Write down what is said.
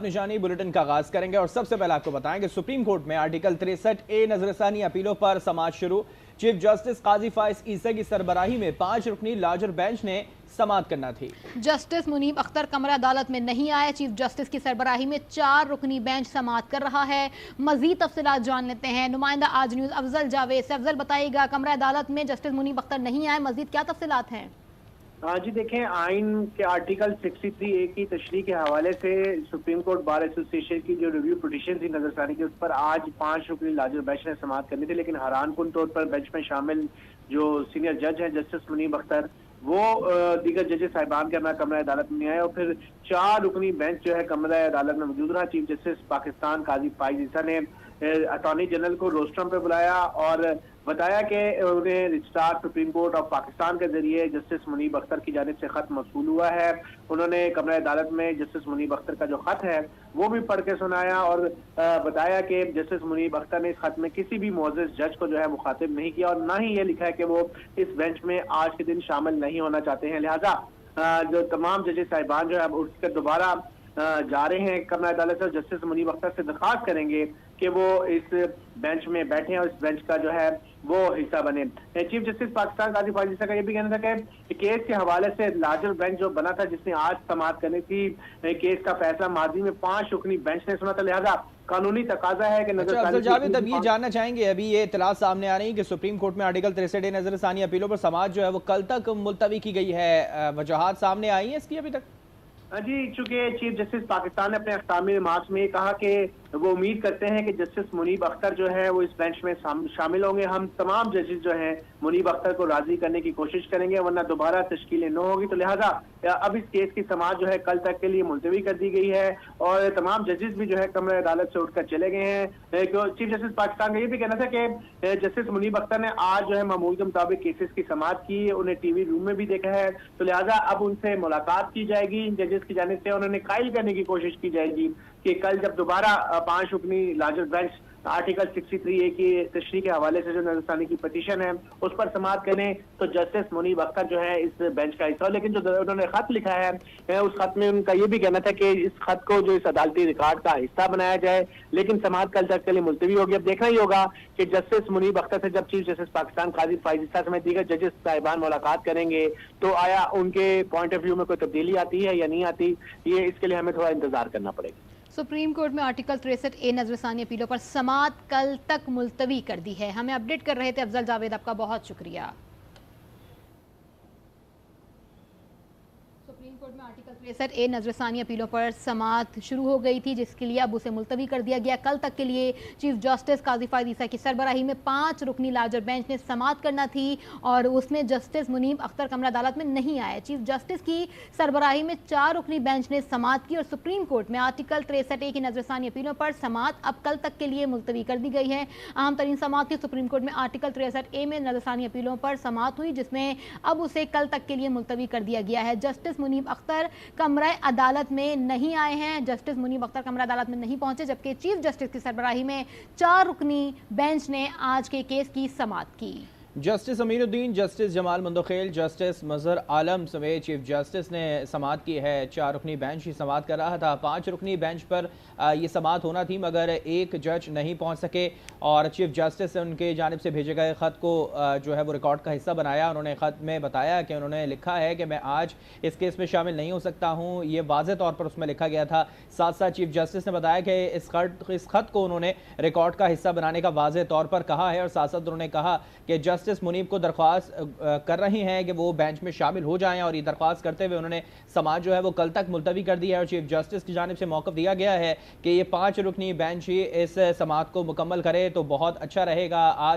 निशानी बुलेटिन का आगाज करेंगे और सबसे पहले आपको बताएं कि सुप्रीम कोर्ट में आर्टिकल 63A नजरसानी अपीलों पर समाअत शुरू। चीफ जस्टिस काजी फाइज ईसा की सरबराही में 5 रुकनी लार्जर बेंच ने समाअत करना थी। जस्टिस मुनीब अख्तर कमरा अदालत में नहीं आए। चीफ जस्टिस की सरबराही में 4 रुकनी बेंच समाअत कर रहा है। मजीद तफसीलात जान लेते हैं नुमाइंदा आज न्यूज अफजल जावेद से। अफजल बताइएगा, कमरा अदालत में जस्टिस मुनीब अख्तर नहीं आए, मजीद क्या तफसीलात हैं? जी देखें, आइन के आर्टिकल 63A की तशरीह के हवाले से सुप्रीम कोर्ट बार एसोसिएशन की जो रिव्यू पिटीशन थी नजरसानी की, उस पर आज 5 रुकनी लार्जर बेंच ने समाअत करनी थी, लेकिन हैरान कुन तौर पर बेंच में शामिल जो सीनियर जज हैं जस्टिस मुनीब अख्तर, वो दीगर जजेस साहिबान के कमरा अदालत में नहीं आए और फिर 4 रुकनी बेंच जो है कमरा अदालत में मौजूद रहा। चीफ जस्टिस पाकिस्तान काजी फाइज ईसा ने अटॉर्नी जनरल को रोस्ट्रम पे बुलाया और बताया कि उन्हें registrar supreme court of Pakistan के जरिए जस्टिस मुनीब अख्तर की जानिब से खत मौसूल हुआ है। उन्होंने कमरा अदालत में जस्टिस मुनीब अख्तर का जो खत है वो भी पढ़ के सुनाया और बताया कि जस्टिस मुनीब अख्तर ने इस खत में किसी भी मोअज़्ज़िज़ जज को जो है मुखातिब नहीं किया और ना ही ये लिखा है कि वो इस बेंच में आज के दिन शामिल नहीं होना चाहते हैं। लिहाजा जो तमाम जजेस साहिबान जो है उठकर दोबारा जा रहे हैं कमरा अदालत से, जस्टिस मुनीब अख्तर से दरख्वास्त करेंगे कि वो इस बेंच में बैठे और इस बेंच का जो है वो हिस्सा बने। चीफ जस्टिस पाकिस्तान काजी फाइज ईसा का ये भी कहना था कि केस के हवाले से लार्जर बेंच जो बना था जिसने आज समाअत करनी थी, केस का फैसला माजी में 5 रुकनी बेंच ने सुना था, लिहाजा कानूनी तकाजा है कि अफजल जावेद अब ये जानना चाहेंगे, अभी ये इत्तलात सामने आ रही है कि सुप्रीम कोर्ट में आर्टिकल 63A नजरसानी अपीलों पर समाअत जो है वो कल तक मुलतवी की गई है। वजहात सामने आई है इसकी अभी तक? जी, चूंकि चीफ जस्टिस पाकिस्तान ने अपने अख्तामी रिमार्क्स में कहा कि वो उम्मीद करते हैं कि जस्टिस मुनीब अख्तर जो है वो इस बेंच में शामिल होंगे। हम तमाम जजेस जो हैं मुनीब अख्तर को राजी करने की कोशिश करेंगे वरना दोबारा तश्कील न होगी, तो लिहाजा अब इस केस की समाअत जो है कल तक के लिए मुलतवी कर दी गई है और तमाम जजेस भी जो है कमरा अदालत से उठकर चले गए हैं। चीफ जस्टिस पाकिस्तान का ये भी कहना था कि जस्टिस मुनीब अख्तर ने आज जो है मामूल के मुताबिक केसेस की समाअत की, उन्हें टीवी रूम में भी देखा है, तो लिहाजा अब उनसे मुलाकात की जाएगी जजेस की जानिब से, उन्होंने कायल करने की कोशिश की जाएगी कि कल जब दोबारा 5 रुकनी लार्जर बेंच आर्टिकल 63A की तशरीह के हवाले से जो नजरसानी की पिटीशन है उस पर समाअत करें तो जस्टिस मुनीब अख्तर जो है इस बेंच का हिस्सा। लेकिन जो उन्होंने खत लिखा है उस खत में उनका ये भी कहना था कि इस खत को जो इस अदालती रिकॉर्ड का हिस्सा बनाया जाए, लेकिन समाअत कल तक के लिए मुलतवी होगी। अब देखना ही होगा कि जस्टिस मुनीब अख्तर से जब चीफ जस्टिस पाकिस्तान काजी फाइज ईसा समेत दीगर जजेस साहिबान मुलाकात करेंगे तो आया उनके पॉइंट ऑफ व्यू में कोई तब्दीली आती है या नहीं आती, ये इसके लिए हमें थोड़ा इंतजार करना पड़ेगा। सुप्रीम कोर्ट में आर्टिकल 63A नजरसानी अपीलों पर समाअत कल तक मुलतवी कर दी है। हमें अपडेट कर रहे थे अफजल जावेद, आपका बहुत शुक्रिया। सुप्रीम कोर्ट में आर्टिकल 63A नजरसानी अपीलों पर समाअत शुरू हो गई थी, जिसके लिए अब उसे मुलतवी कर दिया गया। कल तक के लिए चीफ जस्टिस काजी फाइज ईसा की सरबराही में 5 रुकनी लार्जर बेंच ने समाअत करना थी और उसमें जस्टिस मुनीब अख्तर कमरा अदालत में नहीं आए। चीफ जस्टिस की सरबराही में 4 रुकनी बेंच ने समाअत की और सुप्रीम कोर्ट में आर्टिकल 63A की नजरसानी अपीलों पर समाअत अब कल तक के लिए मुलतवी कर दी गई है। अहम तरीन समाअत की सुप्रीम कोर्ट में आर्टिकल 63A में नजरसानी अपीलों पर समाअत हुई, जिसमें अब उसे कल तक के लिए मुलतवी कर दिया गया है। जस्टिस मुनीब अख्तर कमरा अदालत में नहीं आए हैं, जस्टिस मुनीब अख्तर कमरा अदालत में नहीं पहुंचे, जबकि चीफ जस्टिस की सरबराही में 4 रुकनी बेंच ने आज के केस की समाअत की। Justice Amiruddin, justice Jamal Mandokhail, justice Mazhar Alam समेत चीफ जस्टिस ने समाअत की है। 4 रुकनी बेंच ही समाअत कर रहा था। 5 रुकनी बेंच पर ये समाअत होना थी मगर एक जज नहीं पहुंच सके और चीफ जस्टिस से उनके जानिब से भेजे गए ख़त को जो है वो रिकॉर्ड का हिस्सा बनाया। उन्होंने ख़त में बताया कि उन्होंने लिखा है कि मैं आज इस केस में शामिल नहीं हो सकता हूँ, ये वाज़ेह तौर पर उसमें लिखा गया था। साथ साथ चीफ जस्टिस ने बताया कि इस ख़त को उन्होंने रिकॉर्ड का हिस्सा बनाने का वाज़ेह तौर पर कहा है और साथ साथ उन्होंने कहा कि जस्टिस मुनीब को दरख्वास्त कर रही हैं कि वो बेंच में शामिल हो जाएं और ये दरख्वास्त करते हुए उन्होंने समाअत जो है वो कल तक मुलतवी कर दी है और चीफ जस्टिस की जानिब से मौक़िफ़ दिया गया है कि ये 5 रुकनी बेंच ही इस समाअत को मुकम्मल करे तो बहुत अच्छा रहेगा। आज